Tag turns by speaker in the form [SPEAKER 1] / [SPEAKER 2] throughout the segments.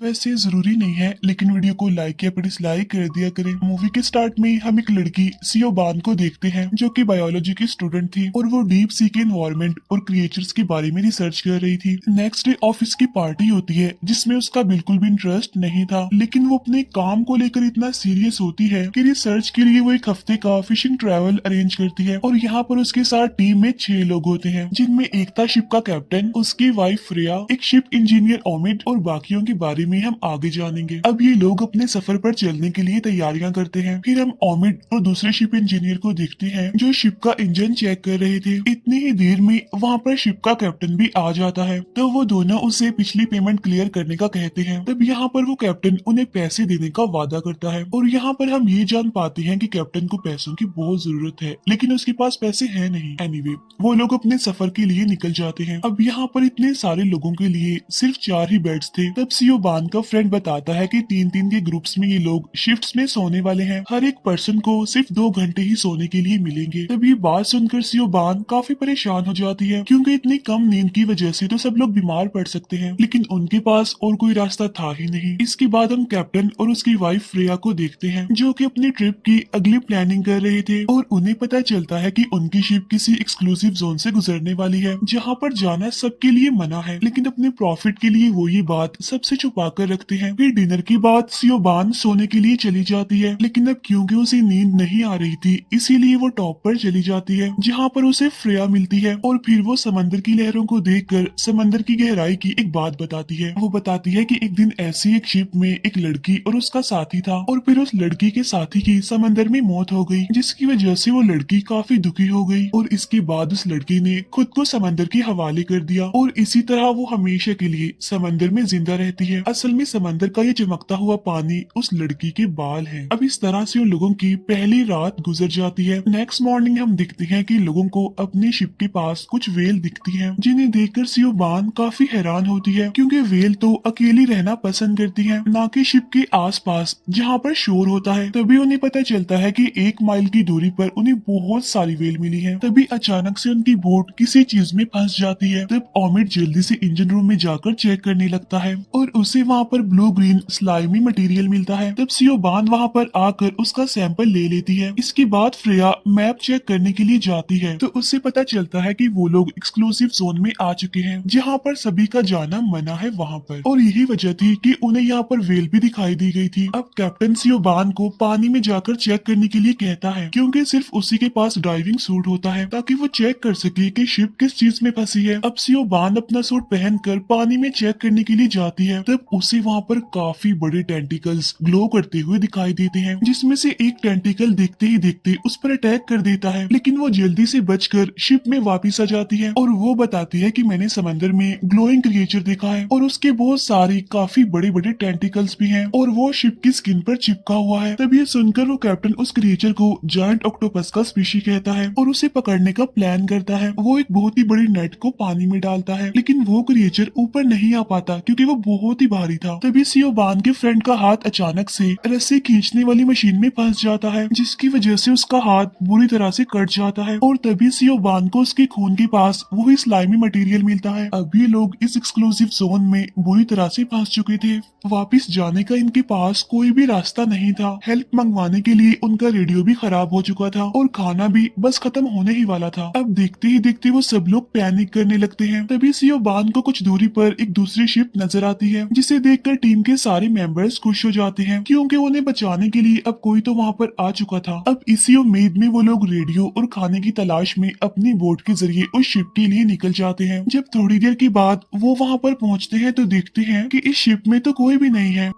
[SPEAKER 1] वैसे जरूरी नहीं है, लेकिन वीडियो को लाइक या फिर डिसलाइक कर दिया करें। मूवी के स्टार्ट में हम एक लड़की सियो बान को देखते हैं जो कि बायोलॉजी की स्टूडेंट थी और वो डीप सी के एनवायरनमेंट और क्रिएचर्स के बारे में रिसर्च कर रही थी। नेक्स्ट डे ऑफिस की पार्टी होती है जिसमें उसका बिल्कुल भी इंटरेस्ट नहीं था, लेकिन वो अपने काम को लेकर इतना सीरियस होती है कि रिसर्च के लिए वो एक हफ्ते का फिशिंग ट्रैवल अरेंज करती है। और यहाँ पर उसके साथ टीम में 6 लोग होते हैं, जिनमें एक था शिप का कैप्टन, उसकी वाइफ फ्रेया, एक शिप इंजीनियर ओमिड और बाकियों के बारे में हम आगे जानेंगे। अब ये लोग अपने सफर पर चलने के लिए तैयारियां करते हैं। फिर हम ओमिड और दूसरे शिप इंजीनियर को देखते हैं जो शिप का इंजन चेक कर रहे थे। इतनी ही देर में वहाँ पर शिप का कैप्टन भी आ जाता है, तो वो दोनों उसे पिछली पेमेंट क्लियर करने का कहते हैं। तब यहाँ पर वो कैप्टन उन्हें पैसे देने का वादा करता है और यहाँ पर हम ये जान पाते हैं कि कैप्टन को पैसों की बहुत जरूरत है, लेकिन उसके पास पैसे है नहीं। एनीवे, वो लोग अपने सफर के लिए निकल जाते हैं। अब यहाँ पर इतने सारे लोगों के लिए सिर्फ 4 ही बेड्स थे। तब सीओ बान का फ्रेंड बताता है कि 3-3 के ग्रुप्स में ये लोग शिफ्ट्स में सोने वाले हैं। हर एक पर्सन को सिर्फ 2 घंटे ही सोने के लिए मिलेंगे। तब ये बात सुनकर सीओ बान काफी परेशान हो जाती है, क्योंकि इतनी कम नींद की वजह से तो सब लोग बीमार पड़ सकते हैं, लेकिन उनके पास और कोई रास्ता था ही नहीं। इसके बाद हम कैप्टन और उसकी वाइफ फ्रेया को देखते हैं जो कि अपनी ट्रिप की अगली प्लानिंग कर रहे थे और उन्हें पता चलता है कि उनकी शिप किसी एक्सक्लूसिव जोन से गुजरने वाली है जहाँ पर जाना सबके लिए मना है, लेकिन अपने प्रॉफिट के लिए वो ये बात सबसे छुपा कर रखते हैं। फिर डिनर के बाद सियो बान सोने के लिए चली जाती है, लेकिन अब क्योंकि उसे नींद नहीं आ रही थी इसीलिए वो टॉप पर चली जाती है जहाँ पर उसे फ्रेया मिलती है और फिर वो समंदर की लहरों को देखकर समंदर की गहराई की एक बात बताती है। वो बताती है कि एक दिन ऐसी एक शिप में एक लड़की और उसका साथी था और फिर उस लड़की के साथी की समंदर में मौत हो गई, जिसकी वजह से वो लड़की काफी दुखी हो गई और इसके बाद उस लड़की ने खुद को समंदर के हवाले कर दिया और इसी तरह वो हमेशा के लिए समंदर में जिंदा रहती है। असल में समंदर का ये चमकता हुआ पानी उस लड़की के बाल हैं। अब इस तरह से उन लोगों की पहली रात गुजर जाती है। नेक्स्ट मॉर्निंग हम दिखते हैं कि लोगों को अपनी शिप के पास कुछ वेल दिखती हैं, जिन्हें देखकर सियो बान काफी हैरान होती है, क्योंकि वेल तो अकेली रहना पसंद करती हैं, ना कि शिप के आसपास जहाँ पर शोर होता है। तभी उन्हें पता चलता है कि 1 माइल की दूरी पर उन्हें बहुत सारी वेल मिली है। तभी अचानक से उनकी बोट किसी चीज में फंस जाती है। तब ओमिड जल्दी से इंजन रूम में जाकर चेक करने लगता है और उसे वहाँ पर ब्लू ग्रीन स्लाइमी मटेरियल मिलता है। तब सियो बान वहाँ पर आकर उसका सैंपल ले लेती है। इसके बाद फ्रेया मैप चेक करने के लिए जाती है तो उससे पता चलता है कि वो लोग एक्सक्लूसिव जोन में आ चुके हैं जहाँ पर सभी का जाना मना है वहाँ पर, और यही वजह थी कि उन्हें यहाँ पर वेल भी दिखाई दी गई थी। अब कैप्टन सियो बान को पानी में जाकर चेक करने के लिए कहता है, क्योंकि सिर्फ उसी के पास डाइविंग सूट होता है ताकि वो चेक कर सके कि शिप किस चीज में फंसी है। अब सियो बान अपना सूट पहनकर पानी में चेक करने के लिए जाती है, तब उसे वहाँ पर काफी बड़े टेंटिकल्स ग्लो करते हुए दिखाई देते हैं, जिसमें से एक टेंटिकल देखते ही देखते उस पर अटैक कर देता है, लेकिन वो जल्दी से बचकर शिप में वापस आ जाती है और वो बताती है कि मैंने समंदर में ग्लोइंग क्रिएचर देखा है और उसके बहुत सारे काफी बड़े बड़े टेंटिकल्स भी हैं और वो शिप की स्किन पर चिपका हुआ है। तब ये सुनकर वो कैप्टन उस क्रिएचर को जायंट ऑक्टोपस का स्पीशी कहता है और उसे पकड़ने का प्लान करता है। वो एक बहुत ही बड़ी नेट को पानी में डालता है, लेकिन वो क्रिएचर ऊपर नहीं आ पाता क्योंकि वो बहुत ही भारी था। तभी सियो बान के फ्रेंड का हाथ अचानक से रस्सी खींचने वाली मशीन में फंस जाता है, जिसकी वजह से उसका हाथ बुरी तरह से कट जाता है और तभी सियो बान को उसके खून के पास वही स्लाइमी मटेरियल मिलता है। अब ये लोग इस एक्सक्लूसिव जोन में बुरी तरह से फंस चुके थे। वापिस जाने का इनके पास कोई भी रास्ता नहीं था। हेल्प मंगवाने के लिए उनका रेडियो भी खराब हो चुका था और खाना भी बस खत्म होने ही वाला था। अब देखते ही देखते वो सब लोग पैनिक करने लगते हैं। तभी सियो बान को कुछ दूरी पर एक दूसरी शिप नजर आती है, जिसे देखकर टीम के सारे मेंबर्स खुश हो जाते हैं, क्योंकि उन्हें बचाने के लिए अब कोई तो वहाँ पर आ चुका था। अब इसी उम्मीद में वो लोग रेडियो और खाने की तलाश में अपनी बोट के जरिए उस शिप के लिए निकल जाते हैं। जब थोड़ी देर के बाद वो वहाँ पर पहुँचते हैं तो देखते हैं कि इस शिप में तो कोई भी नहीं है।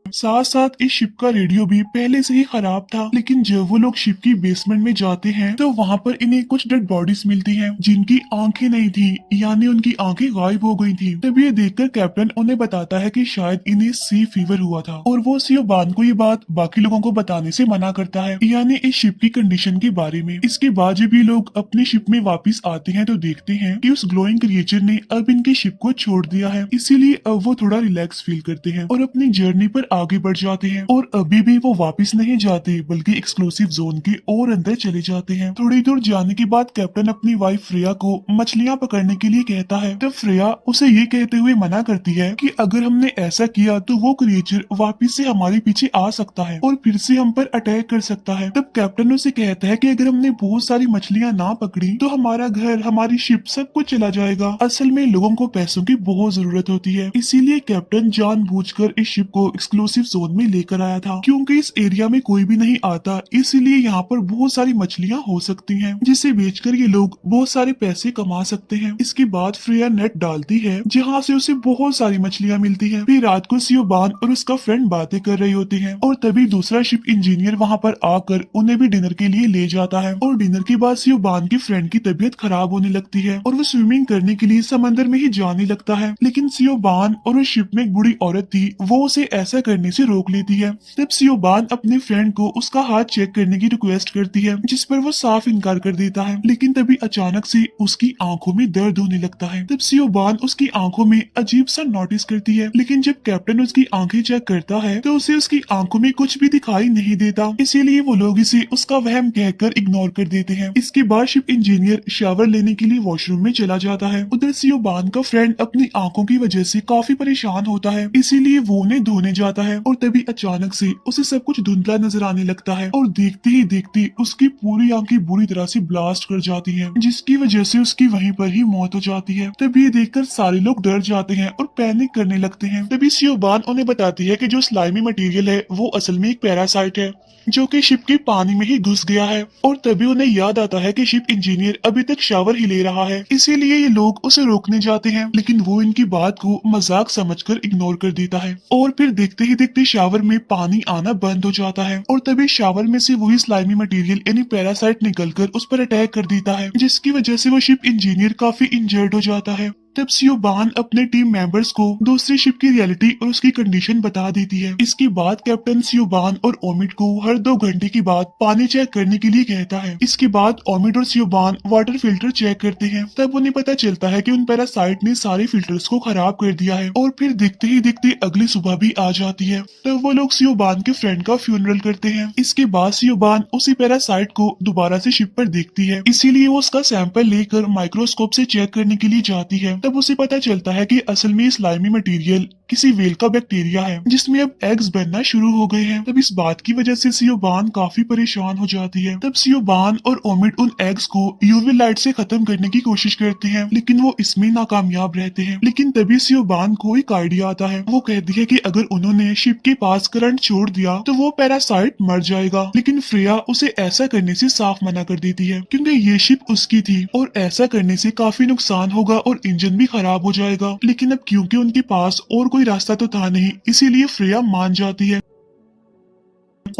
[SPEAKER 1] साथ साथ इस शिप का रेडियो भी पहले से ही खराब था, लेकिन जब वो लोग शिप की बेसमेंट में जाते हैं तो वहाँ पर इन्हें कुछ डेड बॉडीज मिलती हैं जिनकी आंखें नहीं थी, यानी उनकी आंखें गायब हो गई थी। तब ये देखकर कैप्टन उन्हें बताता है कि शायद इन्हें सी फीवर हुआ था और वो सियो बान को ये बात बाकी लोगों को बताने से मना करता है, यानी इस शिप की कंडीशन के बारे में। इसके बाद जब ये लोग अपनी शिप में वापिस आते हैं तो देखते हैं कि उस ग्लोइंग क्रिएचर ने अब इनकी शिप को छोड़ दिया है, इसीलिए अब वो थोड़ा रिलैक्स फील करते हैं और अपनी जर्नी पर आगे बढ़ जाते हैं और अभी भी वो वापस नहीं जाते बल्कि एक्सक्लूसिव जोन के और अंदर चले जाते हैं। थोड़ी दूर जाने के बाद कैप्टन अपनी वाइफ फ्रेया को मछलियां पकड़ने के लिए कहता है। तब फ्रेया उसे ये कहते हुए मना करती है कि अगर हमने ऐसा किया तो वो क्रिएचर वापस से हमारे पीछे आ सकता है और फिर से हम पर अटैक कर सकता है। तब कैप्टन उसे कहता है कि अगर हमने बहुत सारी मछलियां ना पकड़ी तो हमारा घर, हमारी शिप, सब कुछ चला जाएगा। असल में लोगों को पैसों की बहुत जरूरत होती है, इसीलिए कैप्टन जानबूझकर इस शिप को एक्सक्लूसिव जोन में लेकर आया था क्योंकि इस एरिया में कोई भी नहीं आता, इसीलिए यहाँ पर बहुत सारी मछलियां हो सकती हैं जिसे बेचकर ये लोग बहुत सारे पैसे कमा सकते हैं। इसके बाद फ्रेया नेट डालती है जहाँ से उसे बहुत सारी मछलियां मिलती हैं। फिर रात को सियोबान और उसका फ्रेंड बातें कर रहे होते हैं और तभी दूसरा शिप इंजीनियर वहाँ पर आकर उन्हें भी डिनर के लिए ले जाता है और डिनर के बाद सियोबान की फ्रेंड की तबीयत खराब होने लगती है और वो स्विमिंग करने के लिए समंदर में ही जाने लगता है। लेकिन सियोबान और उस शिप में एक बूढ़ी औरत थी, वो उसे ऐसा करने से रोक लेती है। तब सियोबान अपने फ्रेंड को उसका हाथ चेक करने की रिक्वेस्ट करती है जिस पर वो साफ इनकार कर देता है। लेकिन तभी अचानक से उसकी आंखों में दर्द होने लगता है। तब सियोबान उसकी आंखों में अजीब सा नोटिस करती है, लेकिन जब कैप्टन उसकी आंखें चेक करता है तो उसे उसकी आंखों में कुछ भी दिखाई नहीं देता, इसीलिए वो लोग इसे उसका वहम कहकर इग्नोर कर देते हैं। इसके बाद शिप इंजीनियर शावर लेने के लिए वॉशरूम में चला जाता है। उधर सियोबान का फ्रेंड अपनी आंखों की वजह से काफी परेशान होता है, इसीलिए वो उन्हें धोने जाता है और तभी अचानक से उसे सब कुछ धुंधला नजर आने लगता है और देखते ही देखते उसकी पूरी आंखें बुरी तरह से ब्लास्ट कर जाती हैं, जिसकी वजह से उसकी वहीं पर ही मौत हो जाती है। तभी ये देखकर सारे लोग डर जाते हैं और पैनिक करने लगते हैं। तभी सियोबान उन्हें बताती है कि जो स्लाइमी मटेरियल है वो असल में एक पैरासाइट है जो कि शिप के पानी में ही घुस गया है और तभी उन्हें याद आता है कि शिप इंजीनियर अभी तक शावर ही ले रहा है, इसीलिए ये लोग उसे रोकने जाते हैं, लेकिन वो इनकी बात को मजाक समझकर इग्नोर कर देता है और फिर देखते ही देखते शावर में पानी आना बंद हो जाता है और तभी शावर में से वही स्लाइमी मटेरियल यानी पैरासाइट निकलकर उस पर अटैक कर देता है, जिसकी वजह से वो शिप इंजीनियर काफी इंजर्ड हो जाता है। तब सियोबान अपने टीम मेंबर्स को दूसरी शिप की रियलिटी और उसकी कंडीशन बता देती है। इसके बाद कैप्टन सियोबान और ओमिड को हर 2 घंटे के बाद पानी चेक करने के लिए कहता है। इसके बाद ओमिड और सियोबान वाटर फिल्टर चेक करते हैं। तब उन्हें पता चलता है कि उन पैरासाइट ने सारे फिल्टर्स को खराब कर दिया है और फिर देखते ही देखते अगली सुबह भी आ जाती है। तब वो लोग सियोबान के फ्रेंड का फ्यूनरल करते हैं। इसके बाद सियोबान उसी पैरासाइट को दोबारा से शिप पर देखती है, इसीलिए वो उसका सैंपल लेकर माइक्रोस्कोप से चेक करने के लिए जाती है। तब उसे पता चलता है कि असल में स्लाइमी मटेरियल किसी वेल का बैक्टीरिया है जिसमें अब एग्स बनना शुरू हो गए हैं। तब इस बात की वजह से सियोबान काफी परेशान हो जाती है। तब सियोबान और ओमिड उन एग्स को यूवी लाइट से खत्म करने की कोशिश करते हैं, लेकिन वो इसमें नाकामयाब रहते हैं। लेकिन तभी सियोबान को एक आइडिया आता है। वो कहती है कि अगर उन्होंने शिप के पास करंट छोड़ दिया तो वो पैरासाइट मर जाएगा, लेकिन फ्रेया उसे ऐसा करने से साफ मना कर देती है क्योंकि ये शिप उसकी थी और ऐसा करने से काफी नुकसान होगा और इंजन भी खराब हो जाएगा। लेकिन अब क्योंकि उनके पास और कोई रास्ता तो था नहीं, इसीलिए फ्रेया मान जाती है।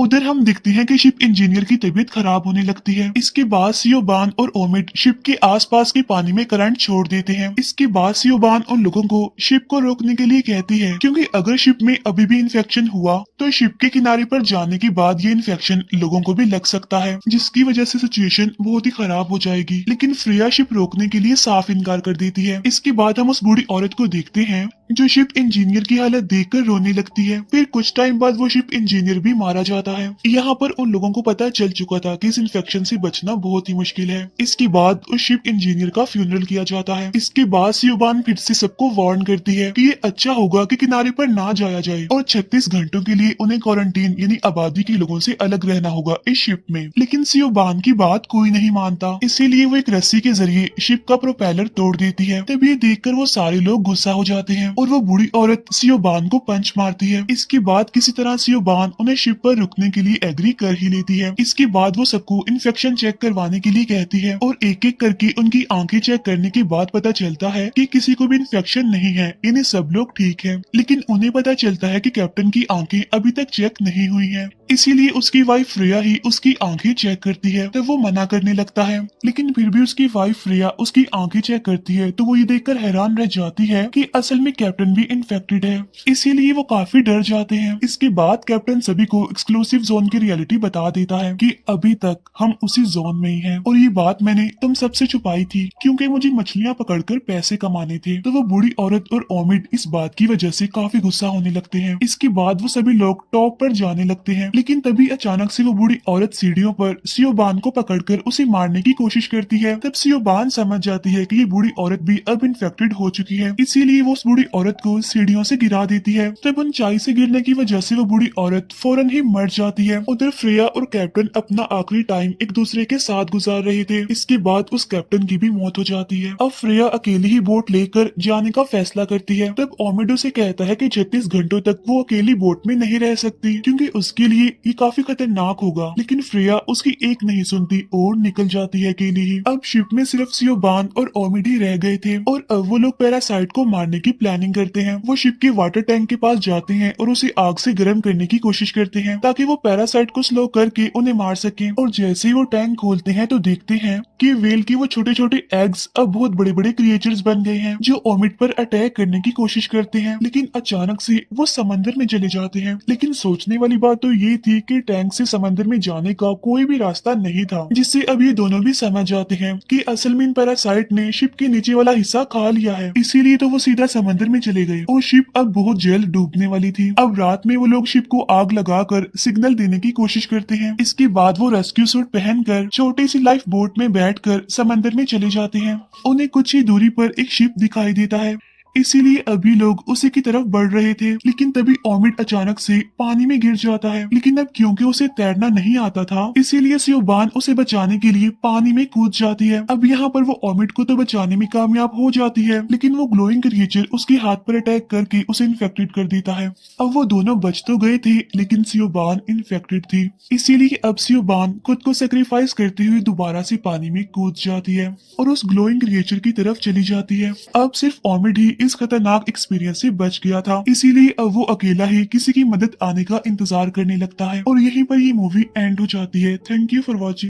[SPEAKER 1] उधर हम देखते हैं कि शिप इंजीनियर की तबीयत खराब होने लगती है। इसके बाद सियोबान और ओमिड शिप के आसपास के पानी में करंट छोड़ देते हैं। इसके बाद सियोबान उन लोगों को शिप को रोकने के लिए कहती है क्योंकि अगर शिप में अभी भी इन्फेक्शन हुआ तो शिप के किनारे पर जाने के बाद ये इन्फेक्शन लोगों को भी लग सकता है, जिसकी वजह से सिचुएशन बहुत ही खराब हो जाएगी। लेकिन फ्रेया शिप रोकने के लिए साफ इनकार कर देती है। इसके बाद हम उस बूढ़ी औरत को देखते हैं जो शिप इंजीनियर की हालत देखकर रोने लगती है। फिर कुछ टाइम बाद वो शिप इंजीनियर भी मारा जाता है। यहाँ पर उन लोगों को पता चल चुका था कि इस इन्फेक्शन से बचना बहुत ही मुश्किल है। इसके बाद उस शिप इंजीनियर का फ्यूनरल किया जाता है। इसके बाद सियोबान फिर से सबको वार्न करती है कि ये अच्छा होगा कि किनारे पर ना जाया जाए और 36 घंटों के लिए उन्हें क्वारंटीन यानी आबादी के लोगों से अलग रहना होगा इस शिप में। लेकिन सियोबान की बात कोई नहीं मानता, इसीलिए वो एक रस्सी के जरिए शिप का प्रोपेलर तोड़ देती है। तभी देखकर वो सारे लोग गुस्सा हो जाते हैं और वो बूढ़ी औरत सियोबान को पंच मारती है। इसके बाद किसी तरह सियोबान उन्हें शिप पर रुकने के लिए एग्री कर ही लेती है। इसके बाद वो सबको इन्फेक्शन चेक करवाने के लिए कहती है और एक एक करके उनकी आंखें चेक करने के बाद पता चलता है कि किसी को भी इन्फेक्शन नहीं है, इन्हें सब लोग ठीक है। लेकिन उन्हें पता चलता है कि कैप्टन की आंखें अभी तक चेक नहीं हुई हैं। इसीलिए उसकी वाइफ फ्रेया ही उसकी आंखें चेक करती है, तब वो मना करने लगता है। लेकिन फिर भी उसकी वाइफ फ्रेया उसकी आंखें चेक करती है तो वो ये देखकर हैरान रह जाती है कि असल में कैप्टन भी इन्फेक्टेड है। इसीलिए वो काफी डर जाते हैं। इसके बाद कैप्टन सभी को एक्सक्लूसिव जोन की रियलिटी बता देता है कि अभी तक हम उसी जोन में ही हैं और ये बात मैंने तुम सबसे छुपाई थी क्योंकि मुझे मछलियां पकड़कर पैसे कमाने थे। तो वो बूढ़ी औरत और ओमिड इस बात की वजह से काफी गुस्सा होने लगते हैं। इसके बाद वो सभी लोग टॉप पर जाने लगते हैं, लेकिन तभी अचानक से वो बूढ़ी औरत सीढ़ियों पर सियोबान को पकड़कर उसे मारने की कोशिश करती है। तब सियोबान समझ जाती है कि ये बूढ़ी औरत भी अब इन्फेक्टेड हो चुकी है, इसीलिए वो उस बूढ़ी औरत को सीढ़ियों से गिरा देती है। तब ऊंचाई से गिरने की वजह से वो बूढ़ी औरत फौरन ही मर जाती है। उधर फ्रेया और कैप्टन अपना आखिरी टाइम एक दूसरे के साथ गुजार रहे थे। इसके बाद उस कैप्टन की भी मौत हो जाती है। अब फ्रेया अकेली ही बोट लेकर जाने का फैसला करती है। तब ओमिडो से कहता है कि 36 घंटों तक वो अकेली बोट में नहीं रह सकती क्योंकि उसके लिए ये काफी खतरनाक होगा। लेकिन फ्रेया उसकी एक नहीं सुनती और निकल जाती है अकेली ही। अब शिप में सिर्फ सियोबान और ओमिड ही रह गए थे और अब वो लोग पैरासाइट को मारने की प्लानिंग करते हैं। वो शिप के वाटर टैंक के पास जाते हैं और उसे आग से गर्म करने की कोशिश करते हैं ताकि वो पैरासाइट को स्लो करके उन्हें मार सके। और जैसे ही वो टैंक खोलते हैं तो देखते हैं कि वेल के वो छोटे छोटे एग्स अब बहुत बड़े बड़े क्रिएचर्स बन गए हैं जो ओमिड पर अटैक करने की कोशिश करते हैं। लेकिन अचानक से वो समंदर में चले जाते हैं। लेकिन सोचने वाली बात तो ये थी कि टैंक से समंदर में जाने का कोई भी रास्ता नहीं था, जिससे अब ये दोनों भी समझ जाते हैं कि असल में इन पैरासाइट ने शिप के नीचे वाला हिस्सा खा लिया है। इसीलिए तो वो सीधा समंदर में चले गए और शिप अब बहुत जल्द डूबने वाली थी। अब रात में वो लोग शिप को आग लगाकर सिग्नल देने की कोशिश करते हैं। इसके बाद वो रेस्क्यू सूट पहनकर छोटी सी लाइफ बोट में बैठकर समंदर में चले जाते हैं। उन्हें कुछ ही दूरी पर एक शिप दिखाई देता है, इसीलिए अभी लोग उसी की तरफ बढ़ रहे थे। लेकिन तभी ओमिड अचानक से पानी में गिर जाता है। लेकिन अब क्योंकि उसे तैरना नहीं आता था, इसीलिए सियोबान उसे बचाने के लिए पानी में कूद जाती है। अब यहाँ पर वो ओमिड को तो बचाने में कामयाब हो जाती है, लेकिन वो ग्लोइंग क्रिएचर उसके हाथ पर अटैक करके उसे इन्फेक्टेड कर देता है। अब वो दोनों बच तो गए थे, लेकिन सियोबान इन्फेक्टेड थी। इसीलिए अब सियोबान खुद को सेक्रीफाइस करते हुए दोबारा से पानी में कूद जाती है और उस ग्लोइंग क्रिएचर की तरफ चली जाती है। अब सिर्फ ओमिड ही इस खतरनाक एक्सपीरियंस से बच गया था, इसीलिए अब वो अकेला ही किसी की मदद आने का इंतजार करने लगता है और यहीं पर ये मूवी एंड हो जाती है। Thank you for watching.